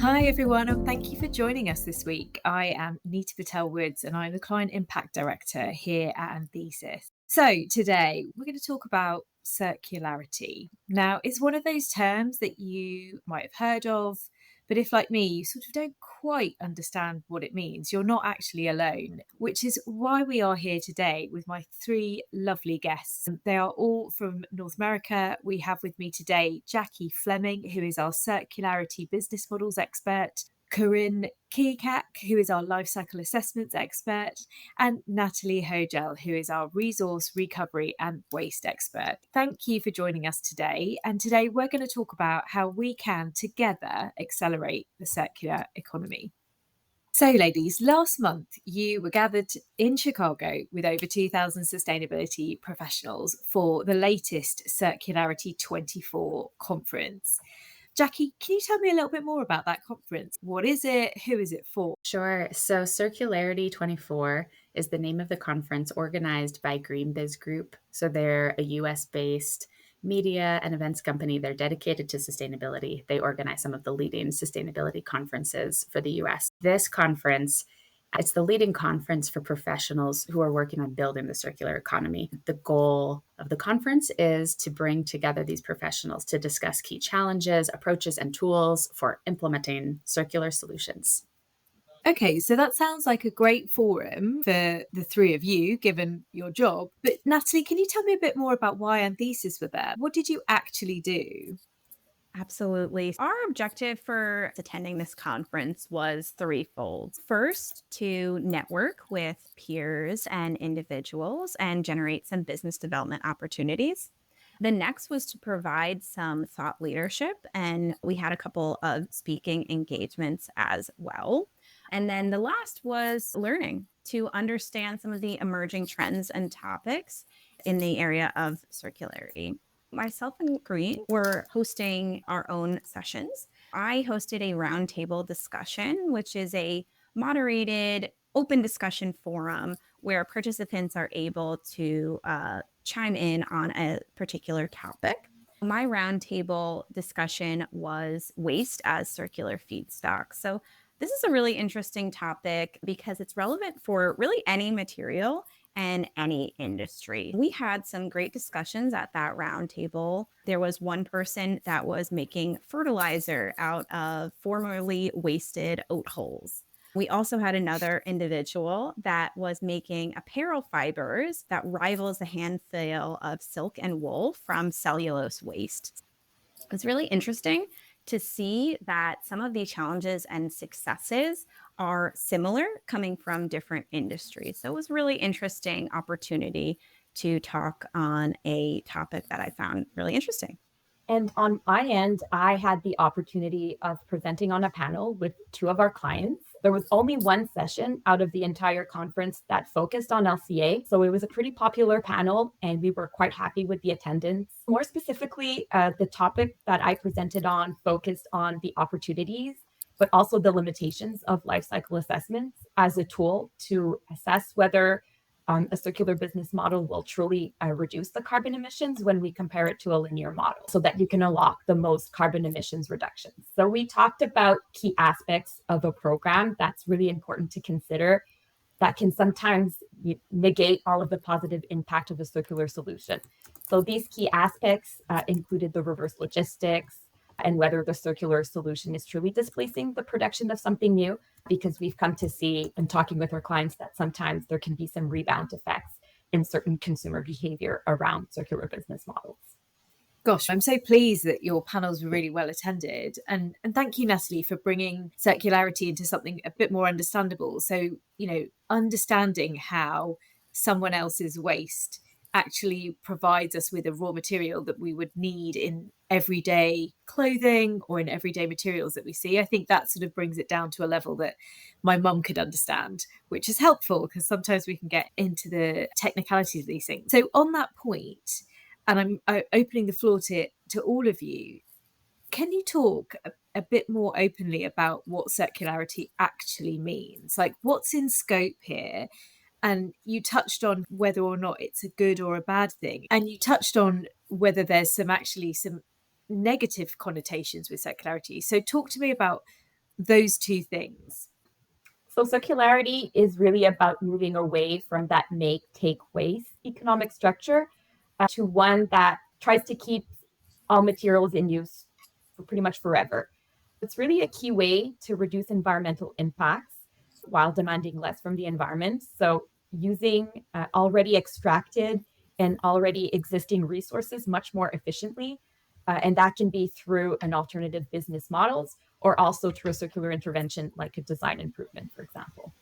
Hi everyone, and thank you for joining us this week. I am Nita P and I'm the Client Impact Director here at Anthesis. So today we're going to talk about circularity. Now, it's one of those terms that you might have heard of, but if like me, you sort of don't quite understand what it means, you're not actually alone, which is why we are here today with my three lovely guests. They are all from North America. We have with me today Jackie Flemming, who is our circularity business models expert, Karine Kicak, who is our life cycle assessments expert, and Natalie Hojell, who is our resource recovery and waste expert. Thank you for joining us today. And today we're going to talk about how we can together accelerate the circular economy. So, ladies, last month you were gathered in Chicago with over 2,000 sustainability professionals for the latest Circularity24 conference. Jackie, can you tell me a little bit more about that conference? What is it? Who is it for? Sure. So Circularity24 is the name of the conference organized by Green Biz Group. So they're a US-based media and events company. They're dedicated to sustainability. They organize some of the leading sustainability conferences for the US. This conference, it's the leading conference for professionals who are working on building the circular economy. The goal of the conference is to bring together these professionals to discuss key challenges, approaches, and tools for implementing circular solutions. Okay, so that sounds like a great forum for the three of you, given your job. But Natalie, can you tell me a bit more about why Anthesis were there? What did you actually do? Absolutely. Our objective for attending this conference was threefold. First, to network with peers and individuals and generate some business development opportunities. The next was to provide some thought leadership, and we had a couple of speaking engagements as well. And then the last was learning to understand some of the emerging trends and topics in the area of circularity. Myself and Karine were hosting our own sessions. I hosted a roundtable discussion, which is a moderated open discussion forum where participants are able to chime in on a particular topic. My roundtable discussion was waste as circular feedstock. So this is a really interesting topic because it's relevant for really any material and any industry. We had some great discussions at that roundtable. There was one person that was making fertilizer out of formerly wasted oat hulls. We also had another individual that was making apparel fibers that rivals the handful of silk and wool from cellulose waste. It's really interesting to see that some of the challenges and successes are similar coming from different industries. So it was really interesting opportunity to talk on a topic that I found really interesting. And on my end, I had the opportunity of presenting on a panel with two of our clients. There was only one session out of the entire conference that focused on LCA. So it was a pretty popular panel and we were quite happy with the attendance. More specifically, the topic that I presented on focused on the opportunities, but also the limitations of life cycle assessments as a tool to assess whether a circular business model will truly reduce the carbon emissions when we compare it to a linear model so that you can unlock the most carbon emissions reductions. So we talked about key aspects of a program that's really important to consider that can sometimes negate all of the positive impact of a circular solution. So these key aspects included the reverse logistics, and whether the circular solution is truly displacing the production of something new, because we've come to see in talking with our clients that sometimes there can be some rebound effects in certain consumer behavior around circular business models. Gosh, I'm so pleased that your panels were really well attended. And thank you, Natalie, for bringing circularity into something a bit more understandable. So, understanding how someone else's waste actually provides us with a raw material that we would need in everyday clothing or in everyday materials that we see. I think that sort of brings it down to a level that my mum could understand, which is helpful because sometimes we can get into the technicalities of these things. So on that point, and I'm opening the floor to all of you, can you talk a bit more openly about what circularity actually means? Like what's in scope here? And you touched on whether or not it's a good or a bad thing. And you touched on whether there's some negative connotations with circularity. So talk to me about those two things? So circularity is really about moving away from that make, take, waste economic structure to one that tries to keep all materials in use for pretty much forever. It's really a key way to reduce environmental impacts while demanding less from the environment. So using already extracted and already existing resources much more efficiently. And that can be through an alternative business models or also through a circular intervention like a design improvement, for example.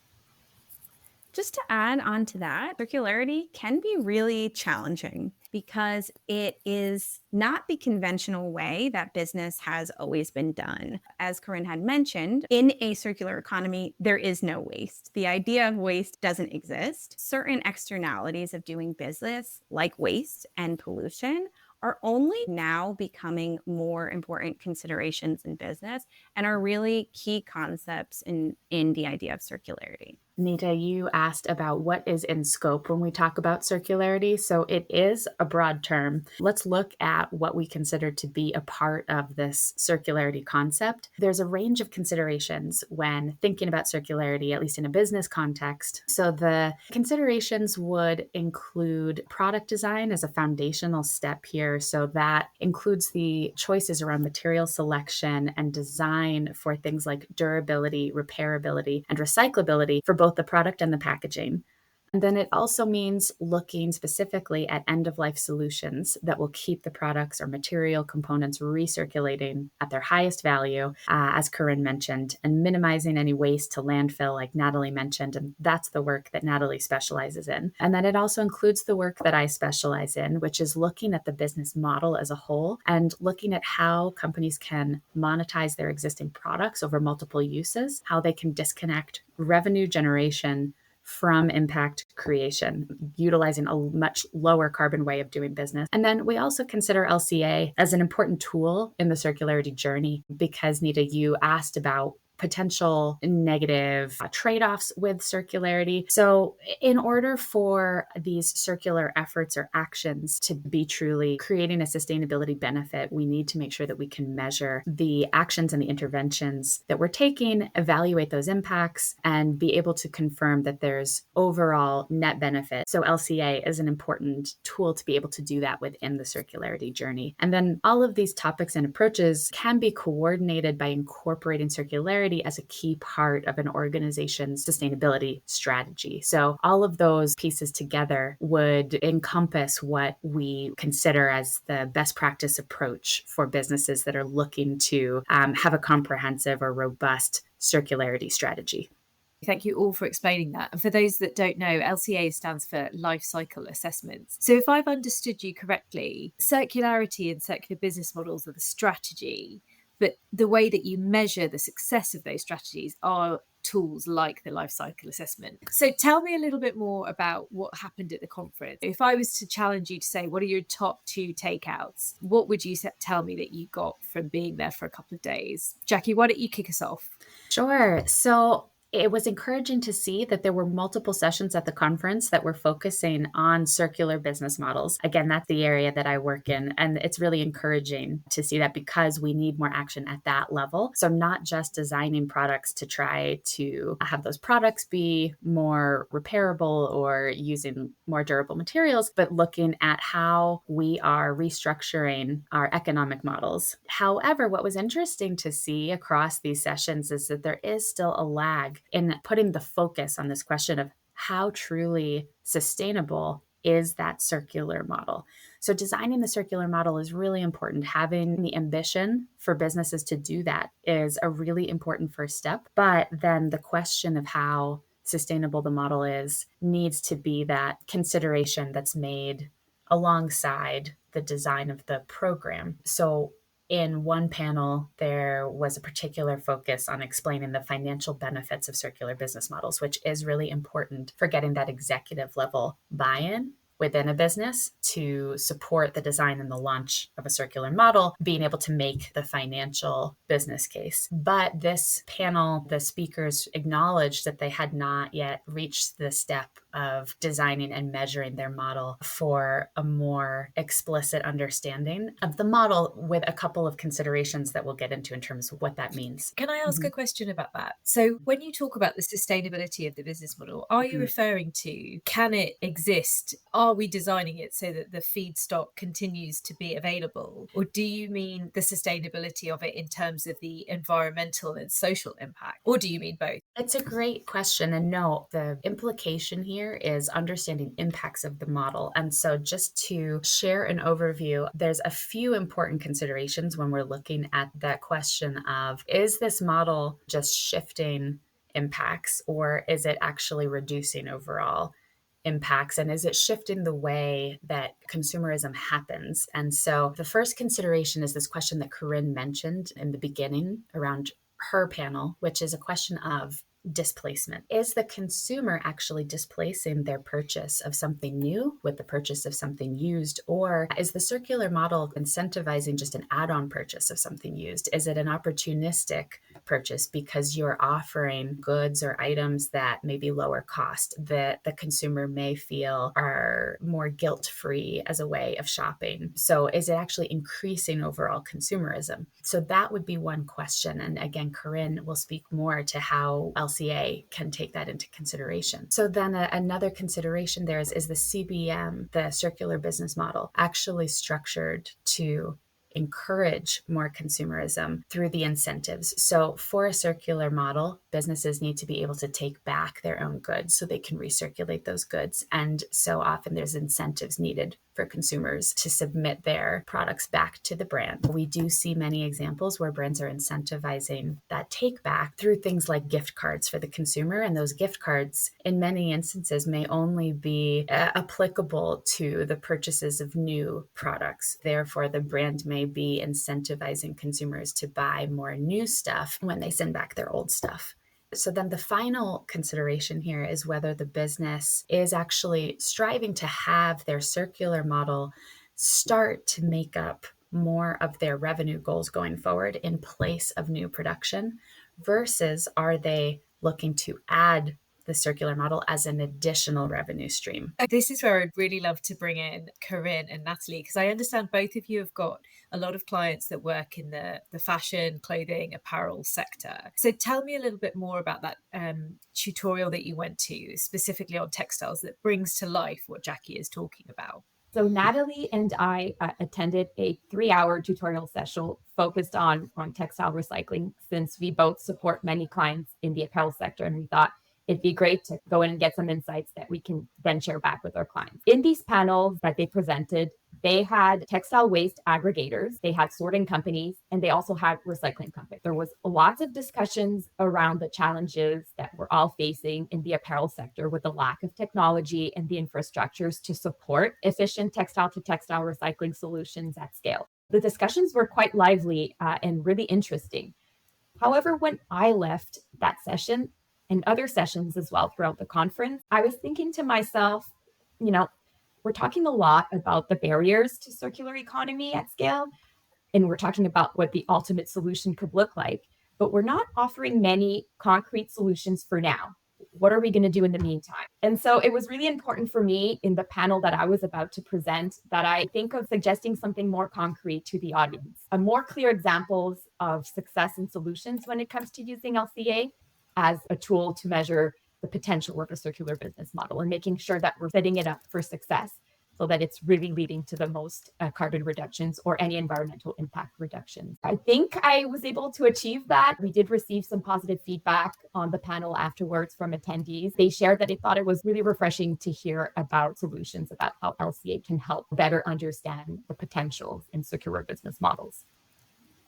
Just to add on to that, circularity can be really challenging because it is not the conventional way that business has always been done. As Karine had mentioned, in a circular economy, there is no waste. The idea of waste doesn't exist. Certain externalities of doing business, like waste and pollution, are only now becoming more important considerations in business and are really key concepts in the idea of circularity. Nita, you asked about what is in scope when we talk about circularity. So it is a broad term. Let's look at what we consider to be a part of this circularity concept. There's a range of considerations when thinking about circularity, at least in a business context. So the considerations would include product design as a foundational step here. So that includes the choices around material selection and design for things like durability, repairability, and recyclability for both the product and the packaging. And then it also means looking specifically at end-of-life solutions that will keep the products or material components recirculating at their highest value, as Karine mentioned, and minimizing any waste to landfill, like Natalie mentioned. And that's the work that Natalie specializes in. And then it also includes the work that I specialize in, which is looking at the business model as a whole and looking at how companies can monetize their existing products over multiple uses, how they can disconnect revenue generation from impact creation, utilizing a much lower carbon way of doing business. And then we also consider LCA as an important tool in the circularity journey because, Nita, you asked about potential negative trade-offs with circularity. So in order for these circular efforts or actions to be truly creating a sustainability benefit, we need to make sure that we can measure the actions and the interventions that we're taking, evaluate those impacts, and be able to confirm that there's overall net benefit. So LCA is an important tool to be able to do that within the circularity journey. And then all of these topics and approaches can be coordinated by incorporating circularity as a key part of an organization's sustainability strategy. So all of those pieces together would encompass what we consider as the best practice approach for businesses that are looking to have a comprehensive or robust circularity strategy. Thank you all for explaining that. And for those that don't know, LCA stands for Life Cycle Assessments. So if I've understood you correctly, circularity and circular business models are the strategy, but the way that you measure the success of those strategies are tools like the life cycle assessment. So tell me a little bit more about what happened at the conference. If I was to challenge you to say, what are your top 2 takeouts? What would you tell me that you got from being there for a couple of days? Jackie, why don't you kick us off? Sure. So it was encouraging to see that there were multiple sessions at the conference that were focusing on circular business models. Again, that's the area that I work in. And it's really encouraging to see that because we need more action at that level. So not just designing products to try to have those products be more repairable or using more durable materials, but looking at how we are restructuring our economic models. However, what was interesting to see across these sessions is that there is still a lag in putting the focus on this question of how truly sustainable is that circular model. So designing the circular model is really important. Having the ambition for businesses to do that is a really important first step. But then the question of how sustainable the model is needs to be that consideration that's made alongside the design of the program. So in one panel, there was a particular focus on explaining the financial benefits of circular business models, which is really important for getting that executive level buy-in within a business to support the design and the launch of a circular model, being able to make the financial business case. But this panel, the speakers acknowledged that they had not yet reached the step of designing and measuring their model for a more explicit understanding of the model, with a couple of considerations that we'll get into in terms of what that means. Can I ask a question about that? So when you talk about the sustainability of the business model, are you referring to, can it exist? Are we designing it so that the feedstock continues to be available? Or do you mean the sustainability of it in terms of the environmental and social impact? Or do you mean both? It's a great question. And no, the implication here is understanding impacts of the model. And so just to share an overview, there's a few important considerations when we're looking at that question of, is this model just shifting impacts, or is it actually reducing overall impacts, and is it shifting the way that consumerism happens? And so the first consideration is this question that Karine mentioned in the beginning around her panel, which is a question of displacement. Is the consumer actually displacing their purchase of something new with the purchase of something used? Or is the circular model incentivizing just an add-on purchase of something used? Is it an opportunistic purchase because you're offering goods or items that may be lower cost, that the consumer may feel are more guilt-free as a way of shopping? So is it actually increasing overall consumerism? So that would be one question. And again, Karine will speak more to how LCA can take that into consideration. So then another consideration there is the CBM, the circular business model, actually structured to encourage more consumerism through the incentives. So for a circular model, businesses need to be able to take back their own goods so they can recirculate those goods. And so often there's incentives needed for consumers to submit their products back to the brand. We do see many examples where brands are incentivizing that take back through things like gift cards for the consumer. And those gift cards, in many instances, may only be applicable to the purchases of new products. Therefore, the brand may be incentivizing consumers to buy more new stuff when they send back their old stuff. So then the final consideration here is whether the business is actually striving to have their circular model start to make up more of their revenue goals going forward in place of new production, versus are they looking to add the circular model as an additional revenue stream. This is where I'd really love to bring in Karine and Natalie, because I understand both of you have got a lot of clients that work in the fashion, clothing, apparel sector. So tell me a little bit more about that tutorial that you went to, specifically on textiles, that brings to life what Jackie is talking about. So Natalie and I attended a 3-hour tutorial session focused on textile recycling, since we both support many clients in the apparel sector, and we thought it'd be great to go in and get some insights that we can then share back with our clients. In these panels that they presented, they had textile waste aggregators, they had sorting companies, and they also had recycling companies. There was lots of discussions around the challenges that we're all facing in the apparel sector with the lack of technology and the infrastructures to support efficient textile to textile recycling solutions at scale. The discussions were quite lively and really interesting. However, when I left that session, and other sessions as well throughout the conference, I was thinking to myself, we're talking a lot about the barriers to circular economy at scale, and we're talking about what the ultimate solution could look like, but we're not offering many concrete solutions for now. What are we going to do in the meantime? And so it was really important for me in the panel that I was about to present that I think of suggesting something more concrete to the audience, a more clear examples of success and solutions when it comes to using LCA as a tool to measure the potential of a circular business model, and making sure that we're setting it up for success so that it's really leading to the most carbon reductions or any environmental impact reductions. I think I was able to achieve that. We did receive some positive feedback on the panel afterwards from attendees. They shared that they thought it was really refreshing to hear about solutions, about how LCA can help better understand the potentials in circular business models.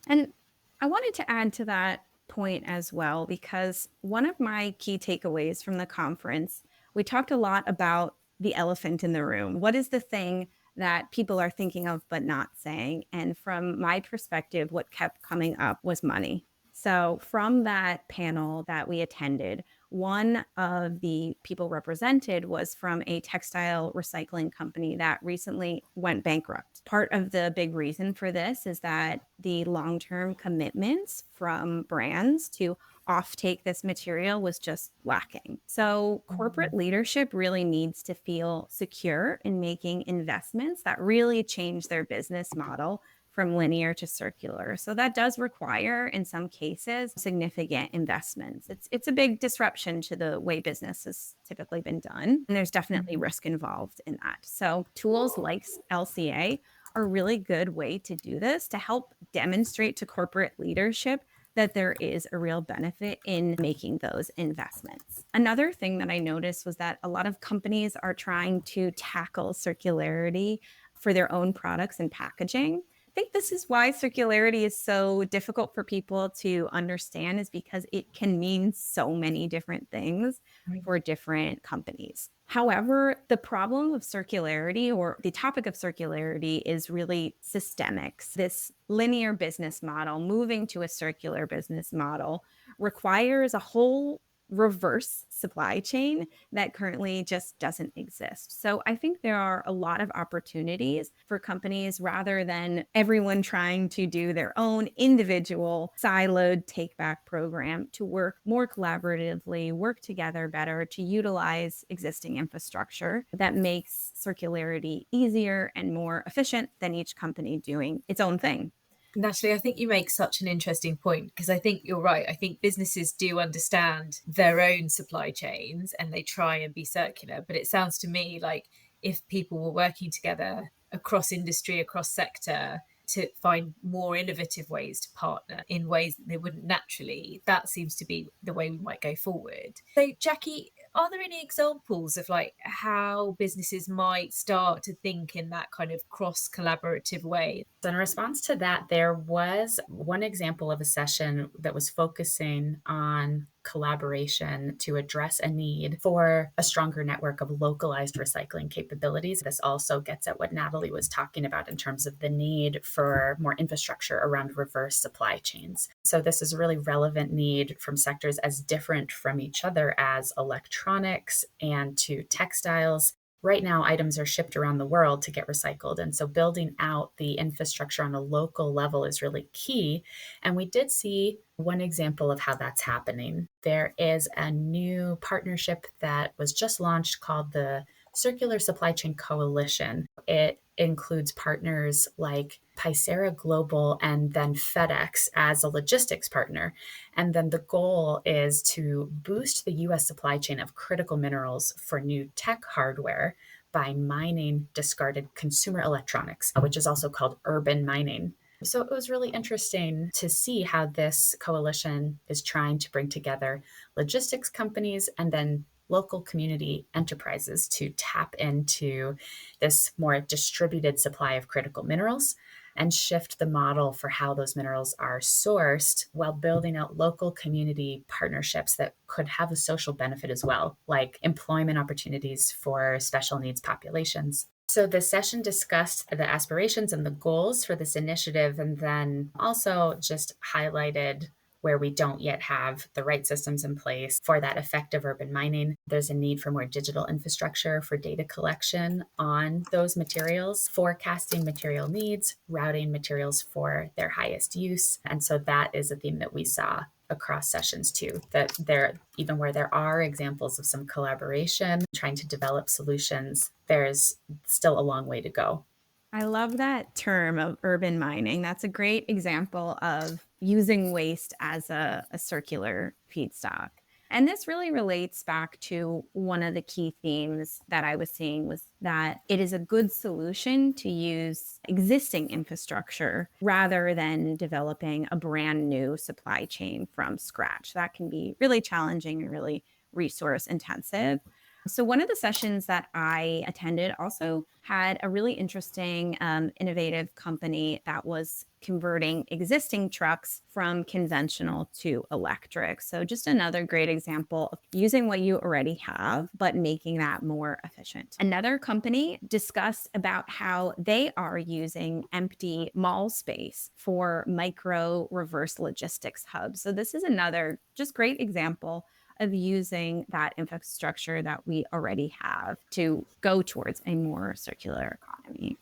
And I wanted to add to that point as well, because one of my key takeaways from the conference, we talked a lot about the elephant in the room. What is the thing that people are thinking of but not saying? And from my perspective, what kept coming up was money. So from that panel that we attended, One of the people represented was from a textile recycling company that recently went bankrupt. Part of the big reason for this is that the long-term commitments from brands to offtake this material was just lacking. So corporate leadership really needs to feel secure in making investments that really change their business model from linear to circular. So that does require, in some cases, significant investments. It's a big disruption to the way business has typically been done. And there's definitely risk involved in that. So tools like LCA are a really good way to do this, to help demonstrate to corporate leadership that there is a real benefit in making those investments. Another thing that I noticed was that a lot of companies are trying to tackle circularity for their own products and packaging. I think this is why circularity is so difficult for people to understand, is because it can mean so many different things for different companies. However, the problem of circularity, or the topic of circularity, is really systemic. This linear business model moving to a circular business model requires a whole reverse supply chain that currently just doesn't exist. So I think there are a lot of opportunities for companies, rather than everyone trying to do their own individual siloed take back program, to work more collaboratively, work together better to utilize existing infrastructure that makes circularity easier and more efficient than each company doing its own thing. Natalie, I think you make such an interesting point, because I think you're right. I think businesses do understand their own supply chains and they try and be circular. But it sounds to me like if people were working together across industry, across sector, to find more innovative ways to partner in ways that they wouldn't naturally, that seems to be the way we might go forward. So, Jackie, are there any examples of like how businesses might start to think in that kind of cross collaborative way? So in response to that, there was one example of a session that was focusing on collaboration to address a need for a stronger network of localized recycling capabilities. This also gets at what Natalie was talking about in terms of the need for more infrastructure around reverse supply chains. So this is a really relevant need from sectors as different from each other as electronics and to textiles. Right now, items are shipped around the world to get recycled. And so building out the infrastructure on a local level is really key. And we did see one example of how that's happening. There is a new partnership that was just launched called the Circular Supply Chain Coalition. It includes partners like Picera Global and then FedEx as a logistics partner. And then the goal is to boost the US supply chain of critical minerals for new tech hardware by mining discarded consumer electronics, which is also called urban mining. So it was really interesting to see how this coalition is trying to bring together logistics companies and then local community enterprises to tap into this more distributed supply of critical minerals and shift the model for how those minerals are sourced, while building out local community partnerships that could have a social benefit as well, like employment opportunities for special needs populations. So the session discussed the aspirations and the goals for this initiative, and then also just highlighted where we don't yet have the right systems in place for that effective urban mining. There's a need for more digital infrastructure for data collection on those materials, forecasting material needs, routing materials for their highest use. And so that is a theme that we saw across sessions too, that there, even where there are examples of some collaboration, trying to develop solutions, there's still a long way to go. I love that term of urban mining. That's a great example of using waste as a circular feedstock. And this really relates back to one of the key themes that I was seeing, was that it is a good solution to use existing infrastructure rather than developing a brand new supply chain from scratch. That can be really challenging and really resource intensive. So one of the sessions that I attended also had a really interesting, innovative company that was converting existing trucks from conventional to electric. So just another great example of using what you already have, but making that more efficient. Another company discussed about how they are using empty mall space for micro reverse logistics hubs. So this is another just great example of using that infrastructure that we already have to go towards a more circular economy.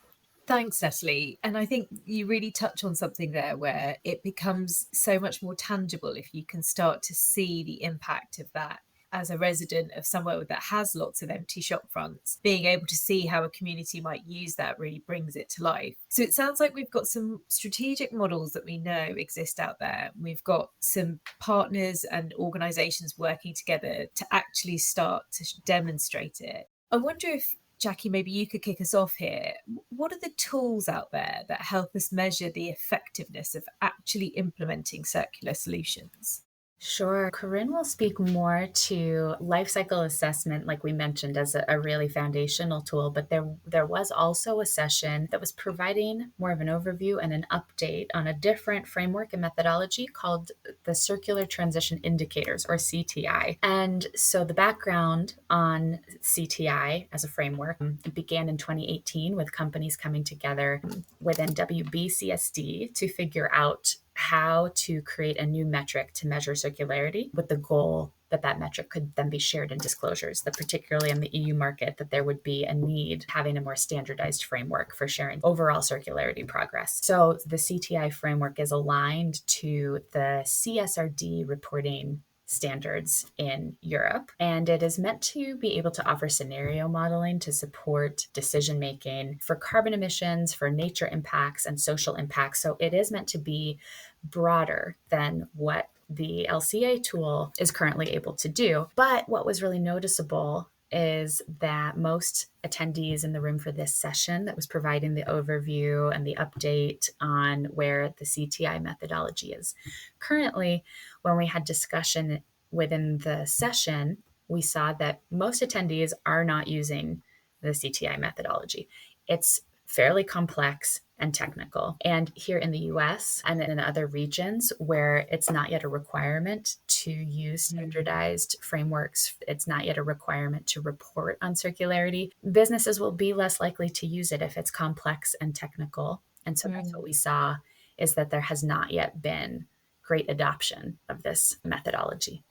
Thanks, Natalie. And I think you really touch on something there where it becomes so much more tangible if you can start to see the impact of that. As a resident of somewhere that has lots of empty shop fronts, being able to see how a community might use that really brings it to life. So it sounds like we've got some strategic models that we know exist out there. We've got some partners and organisations working together to actually start to demonstrate it. I wonder if, Jackie, maybe you could kick us off here. What are the tools out there that help us measure the effectiveness of actually implementing circular solutions? Sure. Karine will speak more to life cycle assessment, like we mentioned, as a really foundational tool. But there was also a session that was providing more of an overview and an update on a different framework and methodology called the Circular Transition Indicators, or CTI. And so the background on CTI as a framework began in 2018 with companies coming together within WBCSD to figure out how to create a new metric to measure circularity, with the goal that that metric could then be shared in disclosures, that particularly in the EU market, that there would be a need having a more standardized framework for sharing overall circularity progress. So the CTI framework is aligned to the CSRD reporting standards in Europe, and it is meant to be able to offer scenario modeling to support decision making for carbon emissions, for nature impacts, and social impacts. So it is meant to be broader than what the LCA tool is currently able to do. But what was really noticeable is that most attendees in the room for this session that was providing the overview and the update on where the CTI methodology is currently, when we had discussion within the session, we saw that most attendees are not using the CTI methodology. It's fairly complex and technical. And here in the US and in other regions where it's not yet a requirement to use standardized frameworks, it's not yet a requirement to report on circularity, businesses will be less likely to use it if it's complex and technical. And so that's what we saw, is that there has not yet been great adoption of this methodology.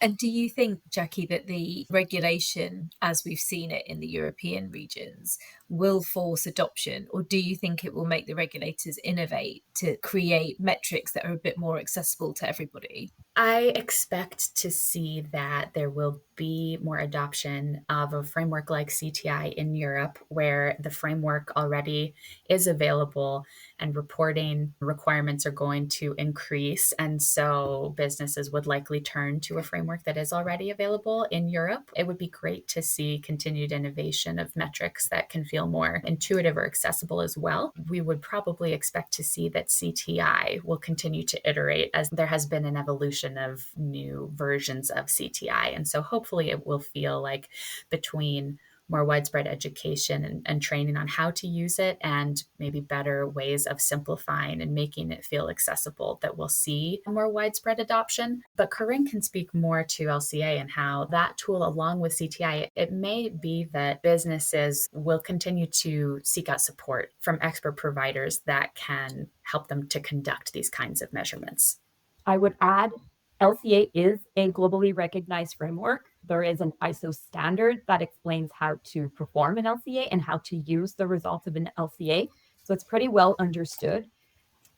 And do you think, Jackie, that the regulation, as we've seen it in the European regions, will force adoption? Or do you think it will make the regulators innovate to create metrics that are a bit more accessible to everybody? I expect to see that there will be more adoption of a framework like CTI in Europe, where the framework already is available and reporting requirements are going to increase. And so businesses would likely turn to a framework that is already available in Europe. It would be great to see continued innovation of metrics that can feel more intuitive or accessible as well. We would probably expect to see that CTI will continue to iterate, as there has been an evolution of new versions of CTI. And so hopefully it will feel like, between more widespread education and training on how to use it, and maybe better ways of simplifying and making it feel accessible, that we'll see more widespread adoption. But Karine can speak more to LCA and how that tool, along with CTI, it may be that businesses will continue to seek out support from expert providers that can help them to conduct these kinds of measurements. I would add, LCA is a globally recognized framework. There is an ISO standard that explains how to perform an LCA and how to use the results of an LCA. So it's pretty well understood,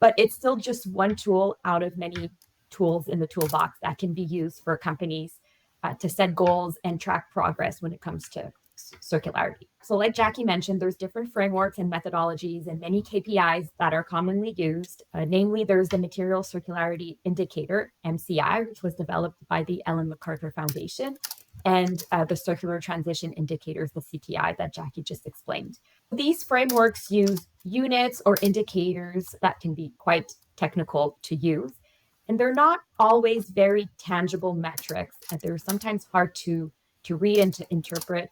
but it's still just one tool out of many tools in the toolbox that can be used for companies to set goals and track progress when it comes to circularity. So like Jackie mentioned, there's different frameworks and methodologies and many KPIs that are commonly used. Namely, there's the Material Circularity Indicator, MCI, which was developed by the Ellen MacArthur Foundation, and the Circular Transition Indicators, the CTI, that Jackie just explained. These frameworks use units or indicators that can be quite technical to use, and they're not always very tangible metrics. They're sometimes hard to read and to interpret.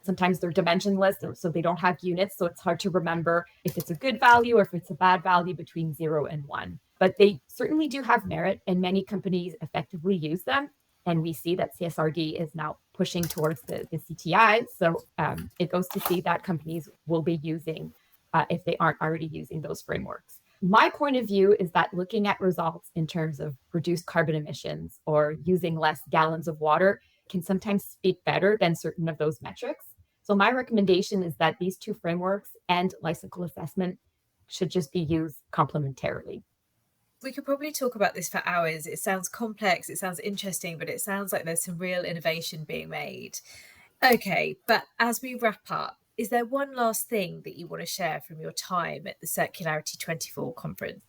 Sometimes they're dimensionless, so they don't have units, so it's hard to remember if it's a good value or if it's a bad value between 0 and 1. But they certainly do have merit, and many companies effectively use them. And we see that CSRD is now pushing towards the CTI. So it goes to see that companies will be using, if they aren't already using those frameworks. My point of view is that looking at results in terms of reduced carbon emissions or using less gallons of water can sometimes speak better than certain of those metrics. So my recommendation is that these two frameworks and life cycle assessment should just be used complementarily. We could probably talk about this for hours. It sounds complex, it sounds interesting, but it sounds like there's some real innovation being made. Okay, but as we wrap up, is there one last thing that you want to share from your time at the Circularity24 conference?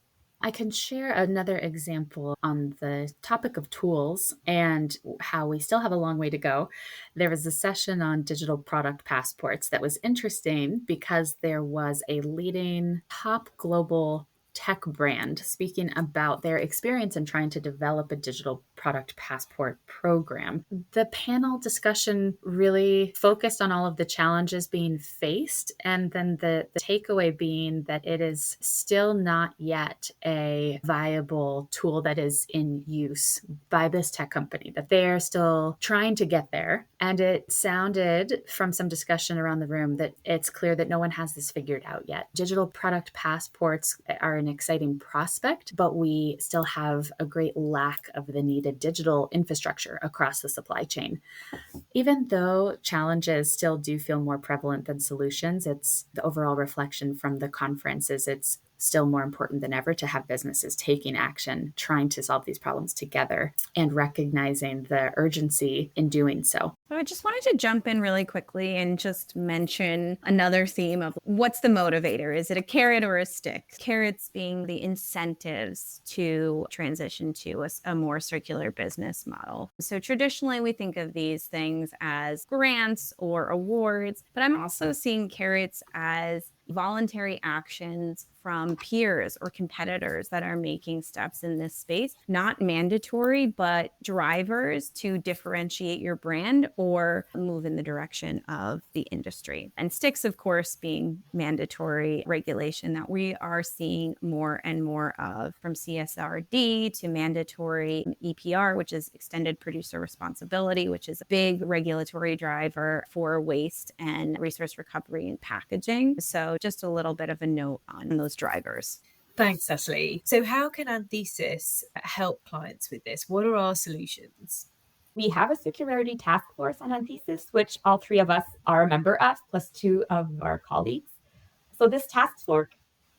I can share another example on the topic of tools and how we still have a long way to go. There was a session on digital product passports that was interesting because there was a leading top global tech brand speaking about their experience in trying to develop a digital product passport program. The panel discussion really focused on all of the challenges being faced, and then the takeaway being that it is still not yet a viable tool that is in use by this tech company, that they're still trying to get there. And it sounded from some discussion around the room that it's clear that no one has this figured out yet. Digital product passports are an exciting prospect, but we still have a great lack of the needed digital infrastructure across the supply chain. Even though challenges still do feel more prevalent than solutions, it's the overall reflection from the conference is it's still more important than ever to have businesses taking action, trying to solve these problems together, and recognizing the urgency in doing so. So I just wanted to jump in really quickly and just mention another theme of what's the motivator? Is it a carrot or a stick? Carrots being the incentives to transition to a more circular business model. So traditionally, we think of these things as grants or awards, but I'm also seeing carrots as voluntary actions from peers or competitors that are making steps in this space, not mandatory, but drivers to differentiate your brand or move in the direction of the industry. And sticks, of course, being mandatory regulation that we are seeing more and more of, from CSRD to mandatory EPR, which is extended producer responsibility, which is a big regulatory driver for waste and resource recovery and packaging. So just a little bit of a note on those drivers. Thanks, Natalie. So how can Anthesis help clients with this? What are our solutions? We have a circularity task force on Anthesis, which all three of us are a member of, plus two of our colleagues. So this task force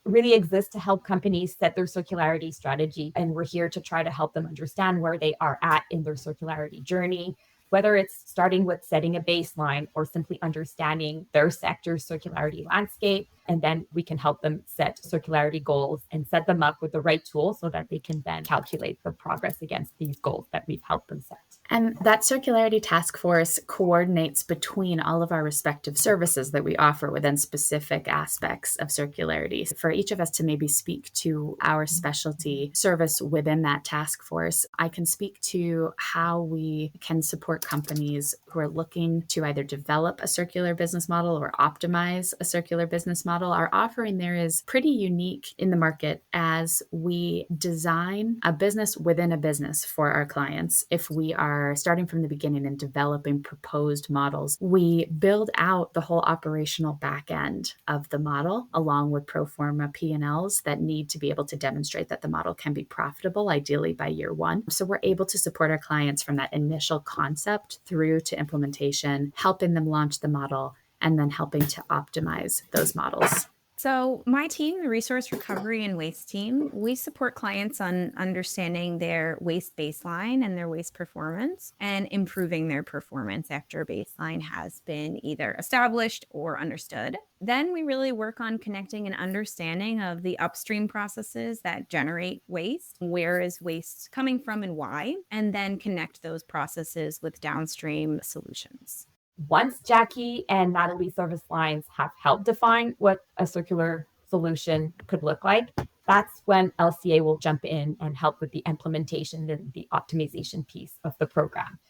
really exists to help companies set their circularity strategy. And we're here to try to help them understand where they are at in their circularity journey, whether it's starting with setting a baseline or simply understanding their sector's circularity landscape. And then we can help them set circularity goals and set them up with the right tools so that they can then calculate the progress against these goals that we've helped them set. And that Circularity Task Force coordinates between all of our respective services that we offer within specific aspects of circularity. For each of us to maybe speak to our specialty service within that task force, I can speak to how we can support companies who are looking to either develop a circular business model or optimize a circular business model. Our offering there is pretty unique in the market as we design a business within a business for our clients. If we are starting from the beginning and developing proposed models, we build out the whole operational back end of the model along with pro forma P&Ls that need to be able to demonstrate that the model can be profitable, ideally by year one. So we're able to support our clients from that initial concept through to implementation, helping them launch the model, and then helping to optimize those models. So my team, the Resource Recovery and Waste team, we support clients on understanding their waste baseline and their waste performance and improving their performance after a baseline has been either established or understood. Then we really work on connecting an understanding of the upstream processes that generate waste. Where is waste coming from and why? And then connect those processes with downstream solutions. Once Jackie and Natalie service lines have helped define what a circular solution could look like, that's when LCA will jump in and help with the implementation and the optimization piece of the program.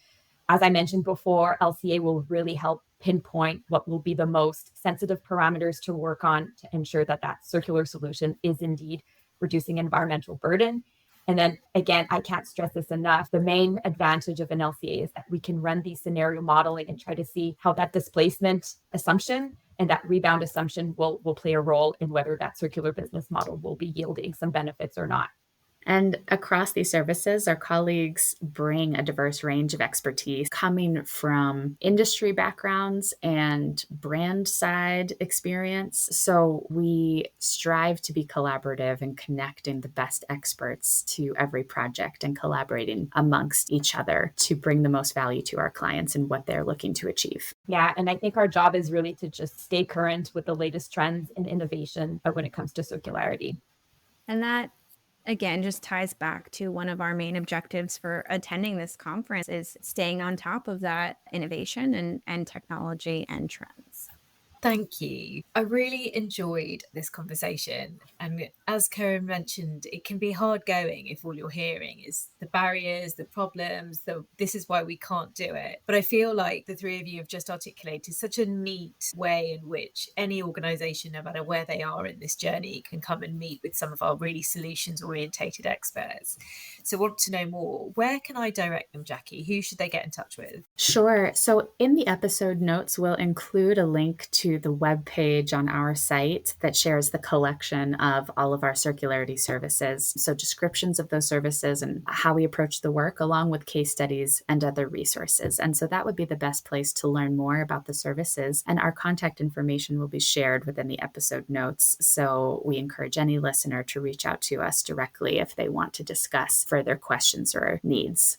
As I mentioned before, LCA will really help pinpoint what will be the most sensitive parameters to work on to ensure that that circular solution is indeed reducing environmental burden. And then again, I can't stress this enough. The main advantage of an LCA is that we can run these scenario modeling and try to see how that displacement assumption And that rebound assumption will play a role in whether that circular business model will be yielding some benefits or not. And across these services, our colleagues bring a diverse range of expertise coming from industry backgrounds and brand side experience. So we strive to be collaborative and connecting the best experts to every project and collaborating amongst each other to bring the most value to our clients and what they're looking to achieve. Yeah, and I think our job is really to just stay current with the latest trends and innovation when it comes to circularity. And that, again, just ties back to one of our main objectives for attending this conference is staying on top of that innovation and technology and trends. Thank you. I really enjoyed this conversation. And as Karine mentioned, it can be hard going if all you're hearing is the barriers, the problems, this is why we can't do it. But I feel like the three of you have just articulated such a neat way in which any organisation, no matter where they are in this journey, can come and meet with some of our really solutions orientated experts. So I want to know more. Where can I direct them, Jackie? Who should they get in touch with? Sure. So in the episode notes, we'll include a link to the webpage on our site that shares the collection of all of our circularity services. So descriptions of those services and how we approach the work, along with case studies and other resources. And so that would be the best place to learn more about the services. And our contact information will be shared within the episode notes. So we encourage any listener to reach out to us directly if they want to discuss further questions or needs.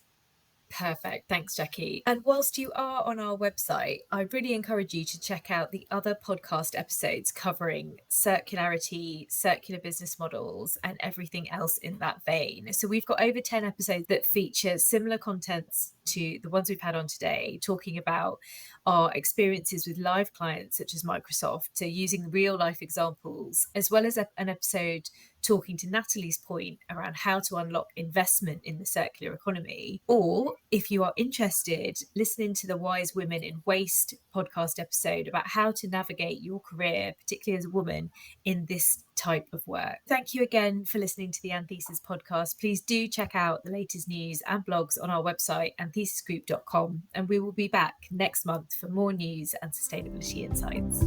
Perfect. Thanks, Jackie. And whilst you are on our website, I really encourage you to check out the other podcast episodes covering circularity, circular business models, and everything else in that vein. So we've got over 10 episodes that feature similar contents to the ones we've had on today, talking about our experiences with live clients such as Microsoft, so using real life examples, as well as an episode talking to Natalie's point around how to unlock investment in the circular economy. Or if you are interested, listening to the Wise Women in Waste podcast episode about how to navigate your career, particularly as a woman, in this type of work. Thank you again for listening to the Anthesis podcast. Please do check out the latest news and blogs on our website, anthesisgroup.com, and we will be back next month for more news and sustainability insights.